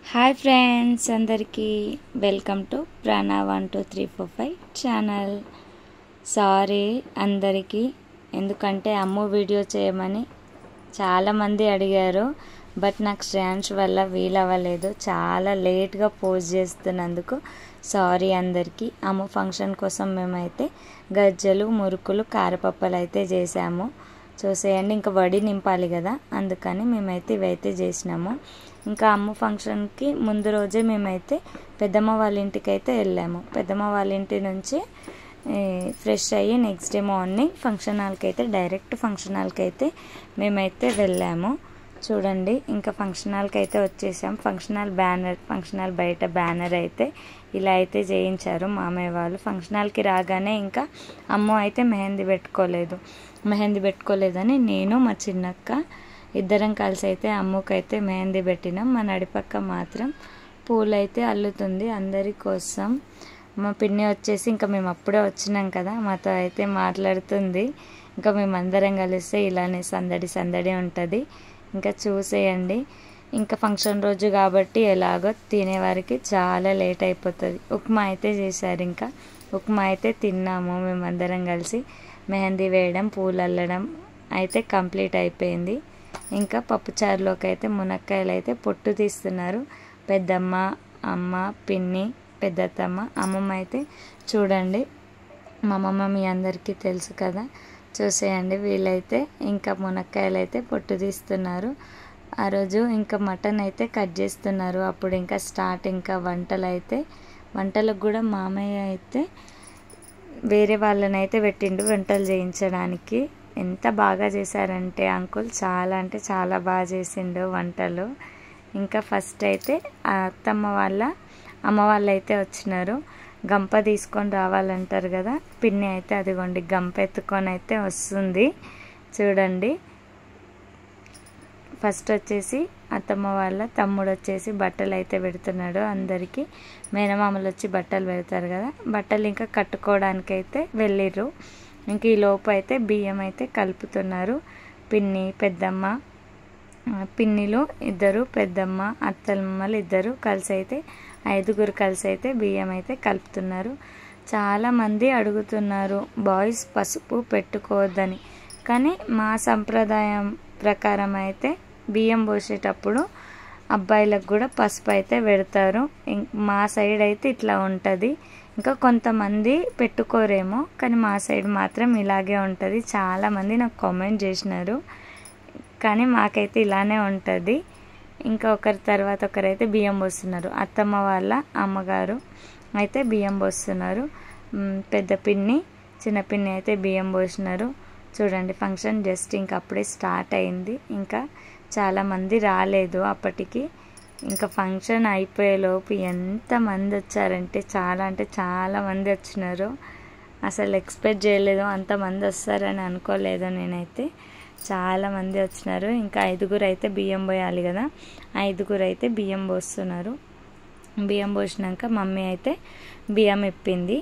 Hi friends, అందరికీ welcome to ప్రాణా 12345 channel. Sorry అందరికీ, ఎందుకంటే అమ్ము వీడియో చేయమని చాలామంది అడిగారు. బట్ నాకు శ్రేయాంష్ వల్ల వీలవ్వలేదు. చాలా లేట్గా పోస్ట్ చేస్తున్నందుకు సారీ అందరికీ. అమ్ము ఫంక్షన్ కోసం మేమైతే గజ్జలు, మురుకులు, కారపప్పలు అయితే చేసాము. చూసేయండి, ఇంకా వడి నింపాలి కదా, అందుకని మేమైతే ఇవైతే చేసినాము. ఇంకా అమ్ము ఫంక్షన్కి ముందు రోజే మేమైతే పెద్దమ్మ వాళ్ళ ఇంటికి అయితే వెళ్ళాము. పెద్దమ్మ వాళ్ళ ఇంటి నుంచి ఫ్రెష్ అయ్యి నెక్స్ట్ డే మార్నింగ్ ఫంక్షన్ హాల్కి అయితే డైరెక్ట్ ఫంక్షన్ హాల్కి అయితే మేమైతే వెళ్ళాము. చూడండి, ఇంకా ఫంక్షన్ హాల్కి అయితే వచ్చేసాం. ఫంక్షన్ హాల్ బయట బ్యానర్ అయితే ఇలా అయితే చేయించారు మామయ్య వాళ్ళు. ఫంక్షన్ హాల్కి రాగానే ఇంకా అమ్మ అయితే మెహందీ పెట్టుకోలేదని నేను మా చిన్నక్క ఇద్దరం కలిసి అయితే అమ్మకైతే మెహందీ పెట్టినాం. మా నడిపక్క మాత్రం పూలైతే అల్లుతుంది అందరి కోసం. మా పిన్ని వచ్చేసి ఇంకా మేము అప్పుడే వచ్చినాం కదా, మాతో అయితే మాట్లాడుతుంది. ఇంకా మేమందరం కలిస్తే ఇలానే సందడి ఉంటుంది. ఇంకా చూసేయండి, ఇంకా ఫంక్షన్ రోజు కాబట్టి ఎలాగో తినేవారికి చాలా లేట్ అయిపోతుంది. ఉప్మా అయితే చేశారు. ఇంకా ఉప్మా అయితే తిన్నాము మేమందరం కలిసి. మెహందీ వేయడం, పూలు అల్లడం అయితే కంప్లీట్ అయిపోయింది. ఇంకా పప్పుచారులోకి అయితే మునక్కాయలు అయితే పొట్టు తీస్తున్నారు పెద్దమ్మ, అమ్మ, పిన్ని, పెద్దత్తమ్మ. అమ్మమ్మ అయితే చూడండి, మా అమ్మమ్మ మీ అందరికీ తెలుసు కదా, చూసేయండి. వీళ్ళైతే ఇంకా మునక్కాయలు అయితే పొట్టు తీస్తున్నారు. ఆ రోజు ఇంకా మటన్ అయితే కట్ చేస్తున్నారు. అప్పుడు ఇంకా స్టార్ట్ ఇంకా వంటలకు కూడా మామయ్య అయితే వేరే వాళ్ళని అయితే పెట్టిండు వంటలు చేయించడానికి. ఎంత బాగా చేశారంటే అంకుల్, చాలా అంటే చాలా బాగా చేసిండు వంటలు. ఇంకా ఫస్ట్ అయితే అమ్మ వాళ్ళు అయితే వచ్చినారు. గంప తీసుకొని రావాలంటారు కదా, పిన్ని అయితే అదిగోండి గంప ఎత్తుకొని అయితే వస్తుంది. చూడండి, ఫస్ట్ వచ్చేసి అత్తమ్మ వాళ్ళ తమ్ముడు వచ్చేసి బట్టలు అయితే పెడుతున్నాడు అందరికీ. మేనమామలు వచ్చి బట్టలు పెడతారు కదా, బట్టలు ఇంకా కట్టుకోవడానికి అయితే వెళ్ళిర్రు. ఇంక ఈ లోపు అయితే బియ్యం అయితే కలుపుతున్నారు. పిన్ని, పెద్దమ్మ, పిన్నిలు ఇద్దరు, పెద్దమ్మ, అత్తమ్మలు ఇద్దరు కలిసి అయితే 5 కలిసి అయితే బియ్యం అయితే కలుపుతున్నారు. చాలామంది అడుగుతున్నారు బాయ్స్ పసుపు పెట్టుకోవద్దని, కానీ మా సంప్రదాయం ప్రకారం అయితే బియ్యం పోసేటప్పుడు అబ్బాయిలకు కూడా పసుపు అయితే పెడతారు. మా సైడ్ అయితే ఇట్లా ఉంటుంది. ఇంకా కొంతమంది పెట్టుకోరేమో, కానీ మా సైడ్ మాత్రం ఇలాగే ఉంటుంది. చాలామంది నాకు కామెంట్ చేసినారు, కానీ మాకైతే ఇలానే ఉంటుంది. ఇంకా ఒకరి తర్వాత ఒకరైతే బియ్యం పోస్తున్నారు. అత్తమ్మ వాళ్ళ అమ్మగారు అయితే బియ్యం పోస్తున్నారు. పెద్ద పిన్ని, చిన్న పిన్ని అయితే బియ్యం పోసినారు. చూడండి, ఫంక్షన్ జస్ట్ ఇంకా అప్పుడే స్టార్ట్ అయింది. ఇంకా చాలామంది రాలేదు అప్పటికి. ఇంకా ఫంక్షన్ అయిపోయేలోపు ఎంతమంది వచ్చారంటే చాలా మంది వచ్చినారు. అసలు ఎక్స్పెక్ట్ చేయలేదు అంతమంది వస్తారని అనుకోలేదు నేనైతే. చాలామంది వచ్చినారు. ఇంకా 5 అయితే బియ్యం పోయాలి కదా, 5 అయితే బియ్యం పోస్తున్నారు. బియ్యం పోసినాక మమ్మీ అయితే బియ్యం ఇప్పింది.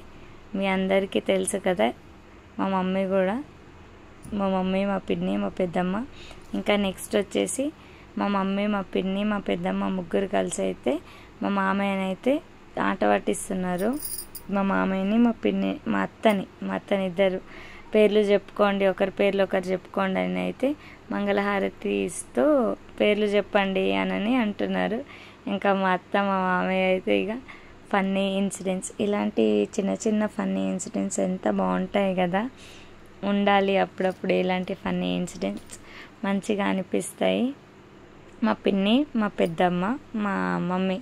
మీ అందరికీ తెలుసు కదా, మా మమ్మీ, మా పిన్ని, మా పెద్దమ్మ. ఇంకా నెక్స్ట్ వచ్చేసి మా మమ్మీ, మా పిన్ని, మా పెద్దమ్మ ముగ్గురు కలిసి అయితే మా మామయ్యనైతే ఆట పట్టిస్తున్నారు. మా మామయ్యని, మా పిన్ని, మా అత్తని ఇద్దరు పేర్లు చెప్పుకోండి, ఒకరి పేర్లు ఒకరు చెప్పుకోండి అని అయితే మంగళహారతి ఇస్తూ పేర్లు చెప్పండి అని అంటున్నారు. ఇంకా మా అత్త, మా మామయ్య అయితే ఇక ఫన్నీ ఇన్సిడెంట్స్, ఇలాంటి చిన్న ఫన్నీ ఇన్సిడెంట్స్ ఎంత బాగుంటాయి కదా, ఉండాలి అప్పుడప్పుడు. ఇలాంటి ఫన్నీ ఇన్సిడెంట్స్ మంచిగా అనిపిస్తాయి. మా పిన్ని, మా పెద్దమ్మ, మా మమ్మీ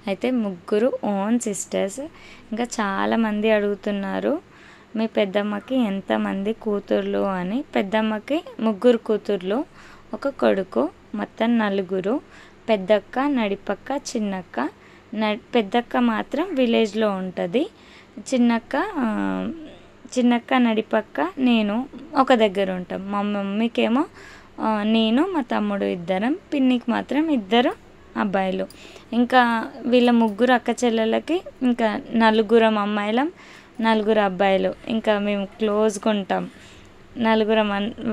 అయితే ముగ్గురు ఓన్ సిస్టర్స్. ఇంకా చాలామంది అడుగుతున్నారు మీ పెద్దమ్మకి ఎంతమంది కూతుర్లు అని. పెద్దమ్మకి 3 కూతుర్లు, 1 కొడుకు, మొత్తం 4. పెద్దక్క, నడిపక్క, చిన్నక్క. పెద్దక్క మాత్రం విలేజ్లో ఉంటుంది. చిన్నక్క, నడిపక్క, నేను ఒక దగ్గర ఉంటాం. మా మమ్మీకేమో నేను, మా తమ్ముడు ఇద్దరం, పిన్నికి మాత్రం 2 అబ్బాయిలు. ఇంకా వీళ్ళ 3 అక్క చెల్లెలకి ఇంకా 4 అమ్మాయిలం, 4 అబ్బాయిలు. ఇంకా మేము క్లోజ్గా ఉంటాం. 4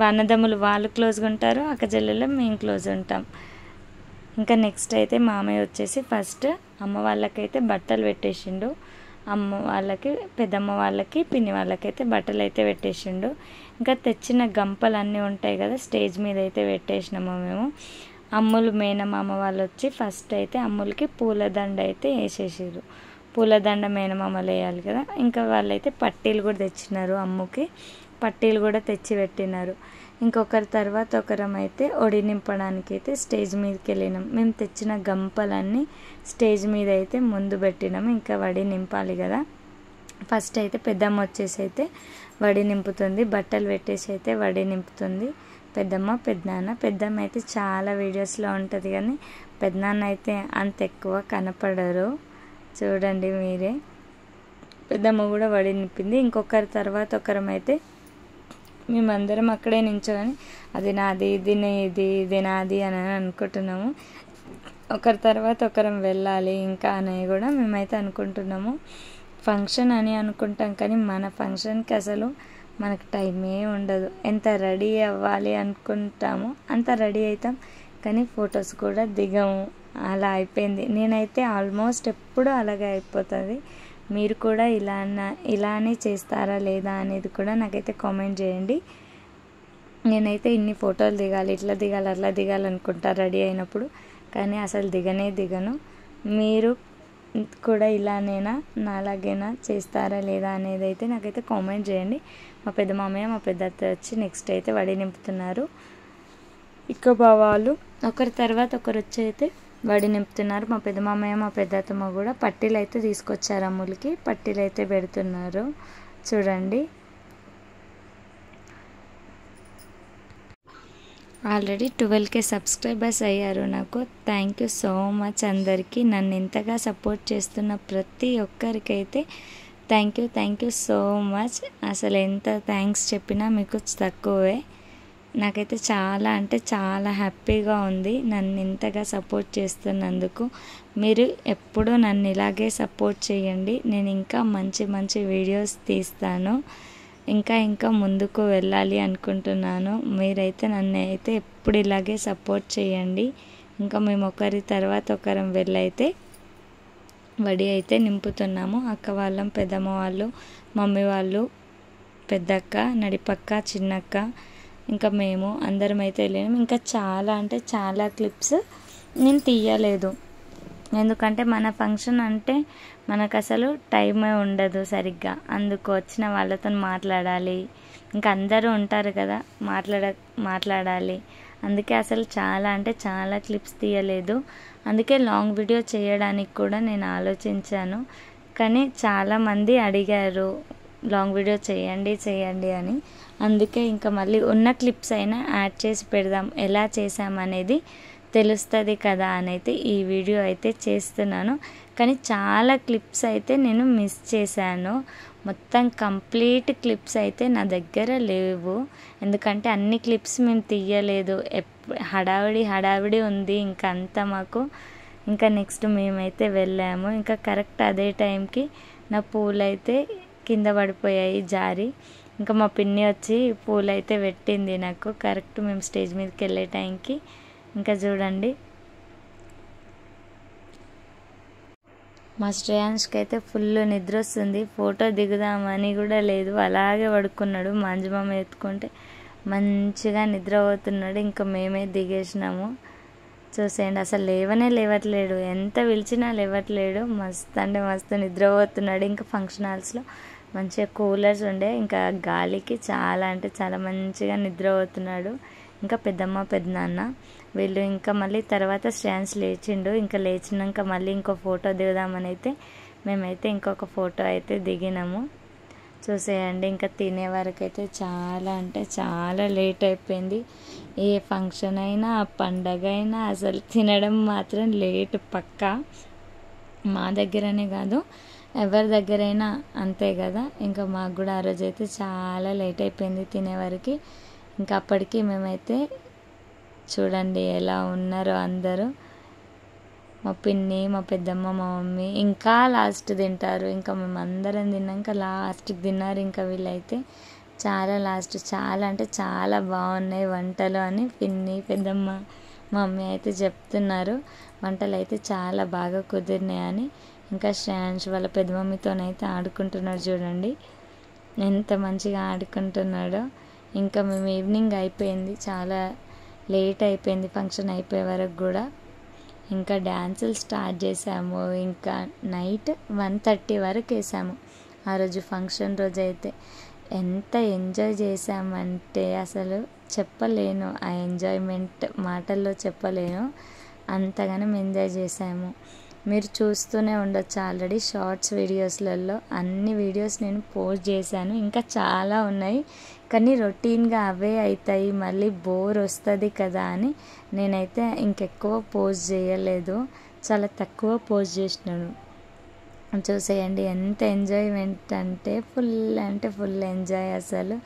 అన్నదమ్ములు వాళ్ళు క్లోజ్గా ఉంటారు, అక్క చెల్లెలు మేము క్లోజ్ ఉంటాం. ఇంకా నెక్స్ట్ అయితే మామయ్య వచ్చేసి ఫస్ట్ అమ్మ వాళ్ళకైతే బట్టలు పెట్టేసిండు, అమ్మ వాళ్ళకి పెద్దమ్మ వాళ్ళకి పిన్ని వాళ్ళకైతే బట్టలు అయితే పెట్టేసిండు. ఇంకా తెచ్చిన గంపలు అన్నీ ఉంటాయి కదా స్టేజ్ మీద అయితే పెట్టేసినాము మేము. అమ్ములు మేనమామ వాళ్ళు వచ్చి ఫస్ట్ అయితే అమ్ములకి పూలదండ అయితే వేసేసారు. పూలదండ మేనమామలు వేయాలి కదా, ఇంకా వాళ్ళైతే పట్టీలు కూడా తెచ్చినారు, అమ్ముకి పట్టీలు కూడా తెచ్చి పెట్టినారు. ఇంకొకరి తర్వాత ఒకరం అయితే ఒడి నింపడానికి అయితే స్టేజ్ మీదకి వెళ్ళినాం. మేము తెచ్చిన గంపలన్నీ స్టేజ్ మీద అయితే ముందు పెట్టినాము, ఇంకా వడి నింపాలి కదా. ఫస్ట్ అయితే పెద్దమ్మ వచ్చేసి అయితే వడి నింపుతుంది, బట్టలు పెట్టేసి అయితే వడి నింపుతుంది పెద్దమ్మ పెద్దనాన్న. పెద్దమ్మ అయితే చాలా వీడియోస్లో ఉంటుంది కానీ పెద్దనాన్న అయితే అంత ఎక్కువ కనపడరు, చూడండి మీరే. పెద్దమ్మ కూడా వడి నింపింది. ఇంకొకరి తర్వాత ఒకరం అయితే మేమందరం అక్కడే నించోని అది నాది ఇది నాది అని అనుకుంటున్నాము. ఒకరి తర్వాత ఒకరం వెళ్ళాలి ఇంకా అని కూడా మేమైతే అనుకుంటున్నాము. ఫంక్షన్ అని అనుకుంటాం కానీ మన ఫంక్షన్కి అసలు మనకు టైమే ఉండదు. ఎంత రెడీ అవ్వాలి అనుకుంటామో అంత రెడీ అవుతాం కానీ ఫొటోస్ కూడా దిగము, అలా అయిపోయింది. నేనైతే ఆల్మోస్ట్ ఎప్పుడూ అలాగే అయిపోతుంది. మీరు కూడా ఇలానే చేస్తారా లేదా అనేది కూడా నాకైతే కామెంట్ చేయండి. నేనైతే ఇన్ని ఫోటోలు దిగాలి, ఇట్లా దిగాలి అట్లా దిగాలి అనుకుంటా రెడీ అయినప్పుడు, కానీ అసలు దిగను. మీరు కూడా ఇలానేనా నాలాగేనా చేస్తారా లేదా అనేది అయితే నాకైతే కామెంట్ చేయండి. మా పెద్ద మామయ్య మా పెద్ద అత్త వచ్చి నెక్స్ట్ అయితే వడి నింపుతున్నారు. ఇక బావాళ్ళు ఒకరి తర్వాత ఒకరు వచ్చి అయితే వడి నింపుతున్నారు. మా పెద్ద మామయ్య మా పెద్ద అత్తమ్మ కూడా పట్టీలు అయితే తీసుకొచ్చారు, అమ్ములకి పట్టీలు అయితే పెడుతున్నారు చూడండి. ఆల్రెడీ 12K సబ్స్క్రైబర్స్ అయ్యారు నాకు. థ్యాంక్ యూ సో మచ్ అందరికీ. నన్ను ఇంతగా సపోర్ట్ చేస్తున్న ప్రతి ఒక్కరికైతే థ్యాంక్ యూ సో మచ్. అసలు ఎంత థ్యాంక్స్ చెప్పినా మీకు తక్కువే. నాకైతే చాలా అంటే చాలా హ్యాపీగా ఉంది నన్ను ఇంతగా సపోర్ట్ చేస్తున్నందుకు. మీరు ఎప్పుడూ నన్ను ఇలాగే సపోర్ట్ చేయండి. నేను ఇంకా మంచి వీడియోస్ తీస్తాను, ఇంకా ముందుకు వెళ్ళాలి అనుకుంటున్నాను. మీరైతే నన్ను అయితే ఎప్పుడు ఇలాగే సపోర్ట్ చేయండి. ఇంకా మేము ఒకరి తర్వాత ఒకరం వెళ్ళైతే వడి అయితే నింపుతున్నాము. అక్క వాళ్ళం, పెద్దమ్మ వాళ్ళు, మమ్మీ వాళ్ళు, పెద్దక్క, నడిపక్క, చిన్నక్క, ఇంకా మేము అందరం అయితే వెళ్ళినాము. ఇంకా చాలా అంటే చాలా క్లిప్స్ నేను తీయలేదు, ఎందుకంటే మన ఫంక్షన్ అంటే మనకు అసలు టైమే ఉండదు సరిగ్గా. అందుకు వచ్చిన వాళ్ళతో మాట్లాడాలి, ఇంకా అందరూ ఉంటారు కదా మాట్లాడాలి. అందుకే అసలు చాలా అంటే చాలా క్లిప్స్ తీయలేదు. అందుకే లాంగ్ వీడియో చేయడానికి కూడా నేను ఆలోచించాను, కానీ చాలామంది అడిగారు లాంగ్ వీడియో చేయండి అని. అందుకే ఇంకా మళ్ళీ ఉన్న క్లిప్స్ అయినా యాడ్ చేసి పెడదాం, ఎలా చేసామనేది తెలుస్తుంది కదా అని అయితే ఈ వీడియో అయితే చేస్తున్నాను. కానీ చాలా క్లిప్స్ అయితే నేను మిస్ చేశాను. మొత్తం కంప్లీట్ క్లిప్స్ అయితే నా దగ్గర లేవు, ఎందుకంటే అన్ని క్లిప్స్ మేము తీయలేదు. హడావిడి ఉంది ఇంకా అంతా మాకు. ఇంకా నెక్స్ట్ మేమైతే వెళ్ళాము. ఇంకా కరెక్ట్ అదే టైంకి నా పూలు అయితే కింద పడిపోయాయి జారి. ఇంకా మా పిన్ని వచ్చి పూలు అయితే పెట్టింది నాకు కరెక్ట్ మేము స్టేజ్ మీదకి వెళ్ళే టైంకి. ఇంకా చూడండి మా శ్రేయాన్స్కి అయితే ఫుల్ నిద్ర వస్తుంది. ఫోటో దిగుదామని కూడా లేదు, అలాగే పడుకున్నాడు. మంజుమామ ఎత్తుకుంటే మంచిగా నిద్రపోతున్నాడు. ఇంకా మేమే దిగేసినాము. చూసేయండి అసలు లేవట్లేడు, ఎంత పిలిచినా లేవట్లేడు. మస్తు అంటే మస్తు నిద్రపోతున్నాడు. ఇంకా ఫంక్షన్ హాల్స్లో మంచిగా కూలర్స్ ఉండే, ఇంకా గాలికి చాలా అంటే చాలా మంచిగా నిద్రపోతున్నాడు. ఇంకా పెద్దమ్మ పెద్దనాన్న వీళ్ళు. ఇంకా మళ్ళీ తర్వాత శ్రేయాన్స్ లేచిండు. ఇంకా లేచినాక మళ్ళీ ఇంకో ఫోటో దిగుదామని అయితే మేమైతే ఇంకొక ఫోటో అయితే దిగినాము. చూసేయండి ఇంకా తినే వరకు అయితే చాలా అంటే చాలా లేట్ అయిపోయింది. ఏ ఫంక్షన్ అయినా పండగ అయినా అసలు తినడం మాత్రం లేట్ పక్కా. మా దగ్గరనే కాదు ఎవరి దగ్గరైనా అంతే కదా. ఇంకా మాకు కూడా ఆ రోజు అయితే చాలా లేట్ అయిపోయింది తినేవరకు. ఇంకా అప్పటికి మేమైతే చూడండి ఎలా ఉన్నారో అందరూ. మా పిన్ని, మా పెద్దమ్మ, మా మమ్మీ ఇంకా లాస్ట్ తింటారు. ఇంకా మేము అందరం తిన్నాక లాస్ట్కి తిన్నారు ఇంకా వీళ్ళైతే. చాలా లాస్ట్. చాలా అంటే చాలా బాగున్నాయి వంటలు అని పిన్ని, పెద్దమ్మ మమ్మీ అయితే చెప్తున్నారు వంటలు అయితే చాలా బాగా కుదిరినాయని. ఇంకా శ్రేయాన్ష్ వాళ్ళ పెద్ద మమ్మీతోనైతే ఆడుకుంటున్నాడు చూడండి, ఎంత మంచిగా ఆడుకుంటున్నాడో. ఇంకా మేము ఈవినింగ్ అయిపోయింది, చాలా లేట్ అయిపోయింది ఫంక్షన్ అయిపోయే వరకు కూడా. ఇంకా డ్యాన్సులు స్టార్ట్ చేసాము, ఇంకా నైట్ 1:30 వరకు వేసాము. ఆ రోజు ఫంక్షన్ రోజు అయితే ఎంత ఎంజాయ్ చేసామంటే అసలు చెప్పలేను, ఆ ఎంజాయ్మెంట్ మాటల్లో చెప్పలేను, అంతగానం ఎంజాయ్ చేసాము. మీరు చూస్తూనే ఉండొచ్చు, ఆల్రెడీ షార్ట్స్ వీడియోస్లలో అన్ని వీడియోస్ నేను పోస్ట్ చేశాను, ఇంకా చాలా ఉన్నాయి. కానీ రొటీన్గా అవే అవుతాయి, మళ్ళీ బోర్ వస్తుంది కదా అని నేనైతే ఇంకెక్కువ పోస్ట్ చేయలేదు, చాలా తక్కువ పోస్ట్ చేసినాను. చూసేయండి ఎంత ఎంజాయ్మెంట్ అంటే ఫుల్ ఎంజాయ్. అసలు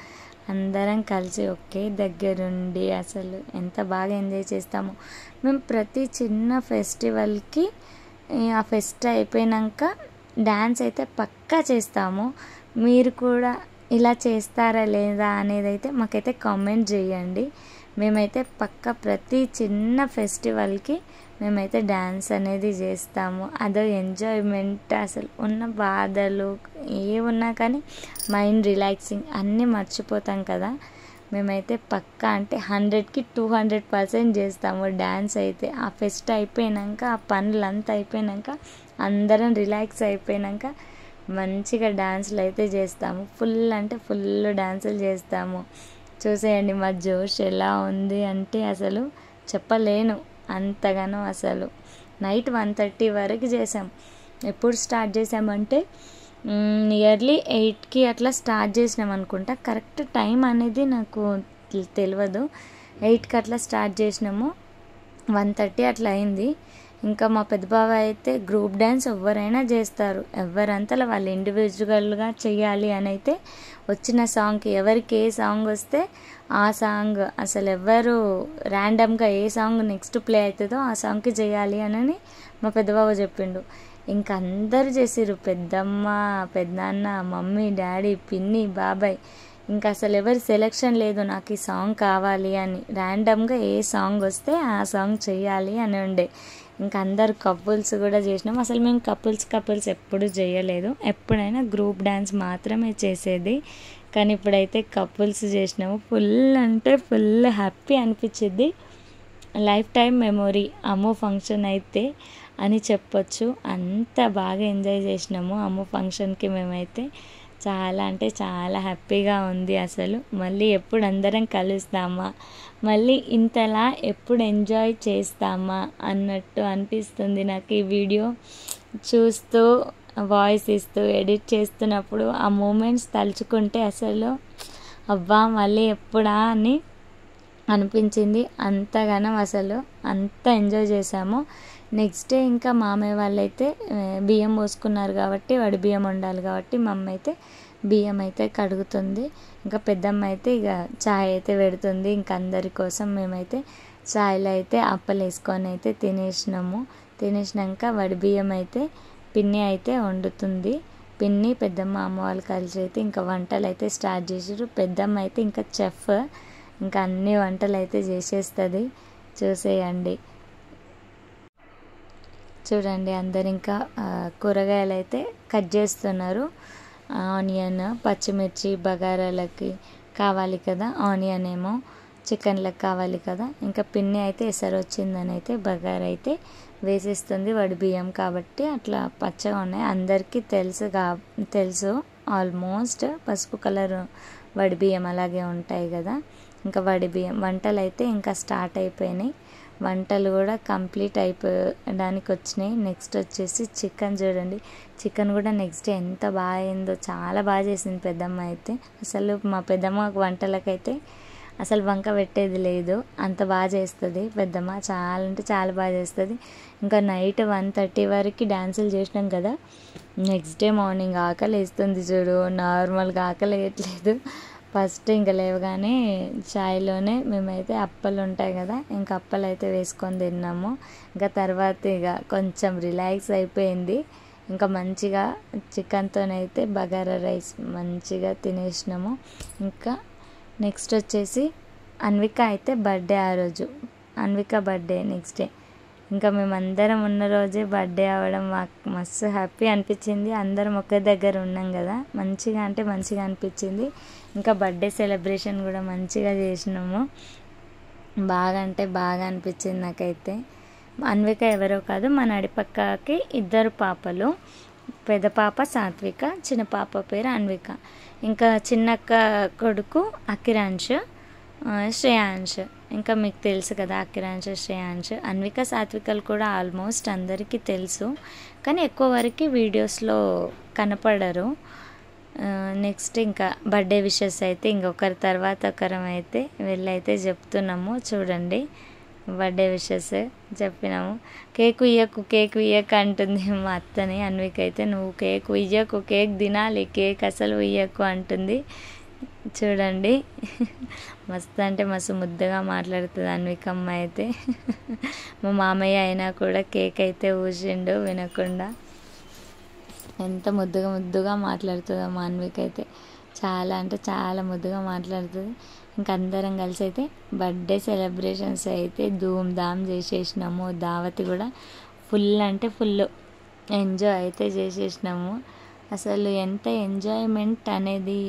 అందరం కలిసి ఒకే దగ్గరుండి అసలు ఎంత బాగా ఎంజాయ్ చేస్తాము. మేము ప్రతి చిన్న ఫెస్టివల్కి ఆ ఫెస్ట్ అయిపోయాక డ్యాన్స్ అయితే పక్కా చేస్తాము. మీరు కూడా ఇలా చేస్తారా లేదా అనేది అయితే మాకైతే కామెంట్ చేయండి. మేమైతే పక్కా ప్రతి చిన్న ఫెస్టివల్కి మేమైతే డ్యాన్స్ అనేది చేస్తాము. అదో ఎంజాయ్మెంట్, అసలు ఉన్న బాధలు ఏమున్నా కానీ మైండ్ రిలాక్సింగ్ అన్నీ మర్చిపోతాం కదా. మేమైతే పక్కా అంటే 100కి 200% చేస్తాము డ్యాన్స్ అయితే. ఆ ఫెస్ట్ అయిపోయాక, ఆ పనులంతా అయిపోయాక, అందరం రిలాక్స్ అయిపోయాక మంచిగా డ్యాన్సులు అయితే చేస్తాము. ఫుల్ డ్యాన్సులు చేస్తాము. చూసేయండి మా జోష్ ఎలా ఉంది అంటే అసలు చెప్పలేను అంతగానో. అసలు నైట్ 1:30 వరకు చేసాం. ఎప్పుడు స్టార్ట్ చేసామంటే నియర్లీ 8కి అట్లా స్టార్ట్ చేసినాం అనుకుంటా, కరెక్ట్ టైం అనేది నాకు తెలియదు. 8కి అట్లా స్టార్ట్ చేసినాము, 1:30 అట్లా అయింది. ఇంకా మా పెద్ద బావ అయితే గ్రూప్ డ్యాన్స్ ఎవరైనా చేస్తారు, ఎవరంతలా వాళ్ళు ఇండివిజువల్గా చేయాలి అని అయితే వచ్చిన సాంగ్కి ఎవరికి ఏ సాంగ్ వస్తే ఆ సాంగ్, అసలు ఎవరు ర్యాండమ్గా ఏ సాంగ్ నెక్స్ట్ ప్లే అవుతుందో ఆ సాంగ్కి చేయాలి అని మా పెద్ద బావ చెప్పిండు. ఇంకా అందరు చేసిర్రు, పెద్దమ్మ, పెద్దనాన్న, మమ్మీ, డాడీ, పిన్ని, బాబాయ్. ఇంకా అసలు ఎవరి సెలెక్షన్ లేదు నాకు ఈ సాంగ్ కావాలి అని, ర్యాండమ్గా ఏ సాంగ్ వస్తే ఆ సాంగ్ చేయాలి అని ఉండే. ఇంకా అందరు కపుల్స్ కూడా చేసినాం. అసలు మేము కపుల్స్ ఎప్పుడు చేయలేదు, ఎప్పుడైనా గ్రూప్ డ్యాన్స్ మాత్రమే చేసేది. కానీ ఇప్పుడైతే కపుల్స్ చేసినాము. ఫుల్ హ్యాపీ అనిపించింది. లైఫ్ టైం మెమొరీ అమ్ము ఫంక్షన్ అయితే అని చెప్పొచ్చు. అంత బాగా ఎంజాయ్ చేసినాము అమ్ము ఫంక్షన్కి. మేమైతే చాలా అంటే చాలా హ్యాపీగా ఉంది. అసలు మళ్ళీ ఎప్పుడు అందరం కలుస్తామా, మళ్ళీ ఇంతలా ఎప్పుడు ఎంజాయ్ చేస్తామా అన్నట్టు అనిపిస్తుంది నాకు. ఈ వీడియో చూస్తూ వాయిస్ ఇస్తూ ఎడిట్ చేస్తున్నప్పుడు ఆ మూమెంట్స్ తలుచుకుంటే అసలు అబ్బా మళ్ళీ ఎప్పుడా అని అనిపించింది. అంతగానం అసలు అంత ఎంజాయ్ చేసాము. నెక్స్ట్ డే ఇంకా మామయ్య వాళ్ళైతే బియ్యం పోసుకున్నారు కాబట్టి వడి బియ్యం వండాలి కాబట్టి మమ్మ అయితే బియ్యం అయితే కడుగుతుంది. ఇంకా పెద్దమ్మ అయితే ఇక చాయ్ అయితే పెడుతుంది. ఇంకా అందరి కోసం మేమైతే చాయ్లో అయితే అప్పలు వేసుకొని అయితే తినేసినాక వడి బియ్యం అయితే పిన్ని అయితే వండుతుంది. పిన్ని, పెద్దమ్మ, అమ్మ వాళ్ళు కలిసి అయితే ఇంకా వంటలు అయితే స్టార్ట్ చేసారు. పెద్దమ్మ అయితే ఇంకా చెఫ్, ఇంకా అన్ని వంటలు అయితే చేసేస్తుంది. చూడండి అందరు ఇంకా కూరగాయలు అయితే కట్ చేస్తున్నారు. ఆనియన్, పచ్చిమిర్చి బగారాలకి కావాలి కదా, ఆనియన్ ఏమో చికెన్లకు కావాలి కదా. ఇంకా పిన్ని అయితే ఎసరు వచ్చిందని అయితే బగారా అయితే వేసేస్తుంది. వడి బియ్యం కాబట్టి అట్లా పచ్చగా ఉన్నాయి, అందరికీ తెలుసు ఆల్మోస్ట్. పసుపు కలర్ వడి బియ్యం అలాగే ఉంటాయి కదా. ఇంకా వడి బియ్యం వంటలు అయితే ఇంకా స్టార్ట్ అయిపోయినాయి. వంటలు కూడా కంప్లీట్ అయిపోయడానికి వచ్చినాయి. నెక్స్ట్ వచ్చేసి చికెన్. చూడండి చికెన్ కూడా నెక్స్ట్ డే ఎంత బాగా అయిందో, చాలా బాగా చేసింది పెద్దమ్మ అయితే. అసలు మా పెద్దమ్మ వంటలకైతే అసలు వంక పెట్టేది లేదు, అంత బాగా చేస్తుంది పెద్దమ్మ, చాలా అంటే చాలా బాగా చేస్తుంది. ఇంకా నైట్ 1:30 వరకు డ్యాన్సులు చేసినాం కదా. నెక్స్ట్ డే మార్నింగ్ ఆకలి వేస్తుంది చూడు, నార్మల్గా ఆకలి వేయట్లేదు. ఫస్ట్ ఇంకా లేవగానే చాయ్లోనే మేమైతే అప్పలు ఉంటాయి కదా, ఇంకా అప్పలు అయితే వేసుకొని తిన్నాము. ఇంకా తర్వాత ఇక కొంచెం రిలాక్స్ అయిపోయింది. ఇంకా మంచిగా చికెన్తోనైతే బగారా రైస్ మంచిగా తినేసినాము. ఇంకా నెక్స్ట్ వచ్చేసి అన్విక అయితే బర్త్డే ఆ రోజు అన్విక బర్త్డే నెక్స్ట్ డే. ఇంకా మేమందరం ఉన్న రోజే బర్త్డే అవ్వడం మాకు మస్తు హ్యాపీ అనిపించింది. అందరం ఒకే దగ్గర ఉన్నాం కదా, మంచిగా అంటే మంచిగా అనిపించింది. ఇంకా బర్త్డే సెలబ్రేషన్ కూడా మంచిగా చేసినాము. బాగా అంటే బాగా అనిపించింది నాకైతే. అన్విక ఎవరో కాదు, మా నడిపక్కకి 2 పాపలు, పెద్ద పాప సాత్విక, చిన్న పాప పేరు అన్విక. ఇంకా చిన్నక్క కొడుకు అకిరాంశ్, శ్రేయాంశ్. ఇంకా మీకు తెలుసు కదా అకిరాంశ్, శ్రేయాంశ్. అన్విక సాత్వికలు కూడా ఆల్మోస్ట్ అందరికీ తెలుసు, కానీ ఎక్కువ వరకు వీడియోస్లో కనపడరు. నెక్స్ట్ ఇంకా బర్త్డే విషెస్ అయితే ఇంకొకరి తర్వాత ఒకరం అయితే వెళ్ళైతే చెప్తున్నాము. చూడండి బర్త్డే విషెస్ చెప్పినాము. కేక్ ఇయ్యకు అంటుంది మా అత్తని. అన్విక అయితే నువ్వు కేక్ ఇయ్యకు, కేక్ తినాలి, కేక్ అసలు ఇయ్యకు అంటుంది. చూడండి మస్తు అంటే మస్తు ముద్దుగా మాట్లాడుతుంది అన్వికమ్మ అయితే. మా మామయ్య అయినా కూడా కేక్ అయితే ఊసిండు వినకుండా. ఎంత ముద్దుగా మాట్లాడుతుందో మా అన్విక అయితే, చాలా అంటే చాలా ముద్దుగా మాట్లాడుతుంది. ఇంక అందరం కలిసి అయితే బర్త్డే సెలబ్రేషన్స్ అయితే ధూమ్ధామ్ చేసేసినాము. దావతి కూడా ఫుల్ అంటే ఫుల్ ఎంజాయ్ అయితే చేసేసినాము. అసలు ఎంత ఎంజాయ్మెంట్ అనేది,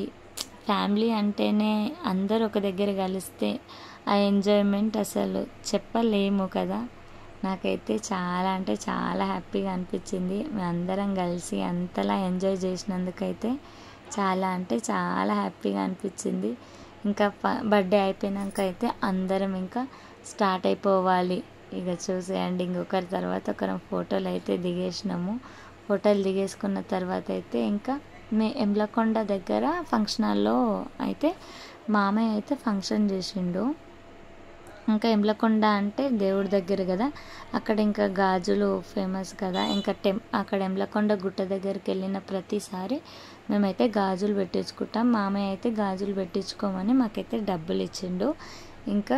ఫ్యామిలీ అంటేనే అందరూ ఒక దగ్గర కలిస్తే ఆ ఎంజాయ్మెంట్ అసలు చెప్పలేము కదా. నాకైతే చాలా అంటే చాలా హ్యాపీగా అనిపించింది. మేమందరం కలిసి అంతలా ఎంజాయ్ చేసినందుకైతే చాలా అంటే చాలా హ్యాపీగా అనిపించింది. ఇంకా బర్త్డే అయిపోయినాక అయితే అందరం ఇంకా స్టార్ట్ అయిపోవాలి. ఇక చూసేయండి, ఇంకొకరి తర్వాత ఒకరం ఫోటోలు అయితే దిగేసినాము. ఫోటోలు దిగేసుకున్న తర్వాత అయితే ఇంకా ఎమ్లకొండ దగ్గర ఫంక్షన్ హాల్లో అయితే మామయ్య అయితే ఫంక్షన్ చేసిండు. ఇంకా ఎమ్లకొండ అంటే దేవుడి దగ్గర కదా, అక్కడ ఇంకా గాజులు ఫేమస్ కదా. ఇంకా అక్కడ ఎమ్లకొండ గుట్ట దగ్గరికి వెళ్ళిన ప్రతిసారి మేమైతే గాజులు పెట్టించుకుంటాం. మామయ్య అయితే గాజులు పెట్టించుకోమని మాకైతే డబ్బులు ఇచ్చిండు. ఇంకా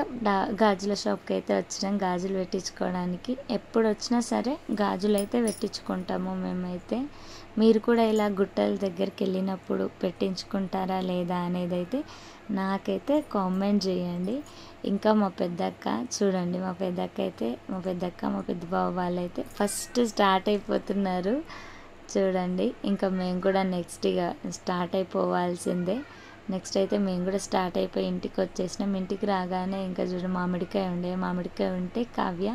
గాజుల షాప్కి అయితే వచ్చినాం గాజులు పెట్టించుకోవడానికి. ఎప్పుడు వచ్చినా సరే గాజులు అయితే పెట్టించుకుంటాము మేమైతే. మీరు కూడా ఇలా గుట్టల దగ్గరికి వెళ్ళినప్పుడు పెట్టించుకుంటారా లేదా అనేది అయితే నాకైతే కామెంట్ చేయండి. ఇంకా మా పెద్దక్క చూడండి, మా పెద్దక్క మా పెద్ద బావ వాళ్ళైతే ఫస్ట్ స్టార్ట్ అయిపోతున్నారు చూడండి. ఇంకా మేము కూడా నెక్స్ట్ ఇక స్టార్ట్ అయిపోవాల్సిందే. నెక్స్ట్ అయితే మేము కూడా స్టార్ట్ అయిపోయి ఇంటికి వచ్చేసినాం. ఇంటికి రాగానే ఇంకా మామిడికాయ ఉంటే కావ్య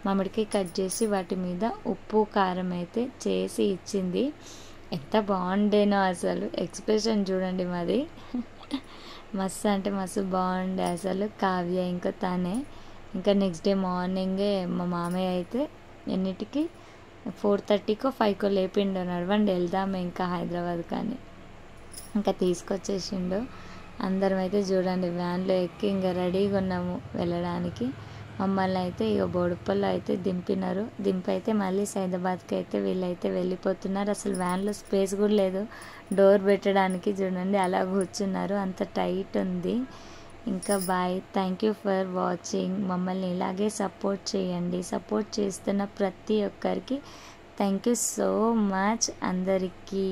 మామిడికాయ కట్ చేసి వాటి మీద ఉప్పు కారం అయితే చేసి ఇచ్చింది. ఎంత బాగుండేనో అసలు, ఎక్స్ప్రెషన్ చూడండి మాది. మస్తు అంటే మస్తు బాగుండే అసలు కావ్య ఇంకా తనే. ఇంకా నెక్స్ట్ డే మార్నింగే మా మామయ్య అయితే ఎన్నిటికి 4:30కో 5కో లేపిండు, నడవండి వెళ్దాము ఇంకా హైదరాబాద్ కానీ. ఇంకా తీసుకొచ్చేసిండు. అందరం అయితే చూడండి వ్యాన్లో ఎక్కి ఇంకా రెడీగా ఉన్నాము వెళ్ళడానికి. మమ్మల్ని అయితే ఇక బోడుప్పల్లో అయితే దింపినారు. అయితే మళ్ళీ సైదాబాద్కి అయితే వీళ్ళైతే వెళ్ళిపోతున్నారు. అసలు వ్యాన్లో స్పేస్ కూడా లేదు డోర్ పెట్టడానికి. చూడండి అలా కూర్చున్నారు, అంత టైట్ ఉంది. ఇంకా bye, thank you for watching. మమ్మల్ని ఇలాగే సపోర్ట్ చేయండి. సపోర్ట్ చేస్తున్న ప్రతి ఒక్కరికి థ్యాంక్ యూ సో మచ్ అందరికీ.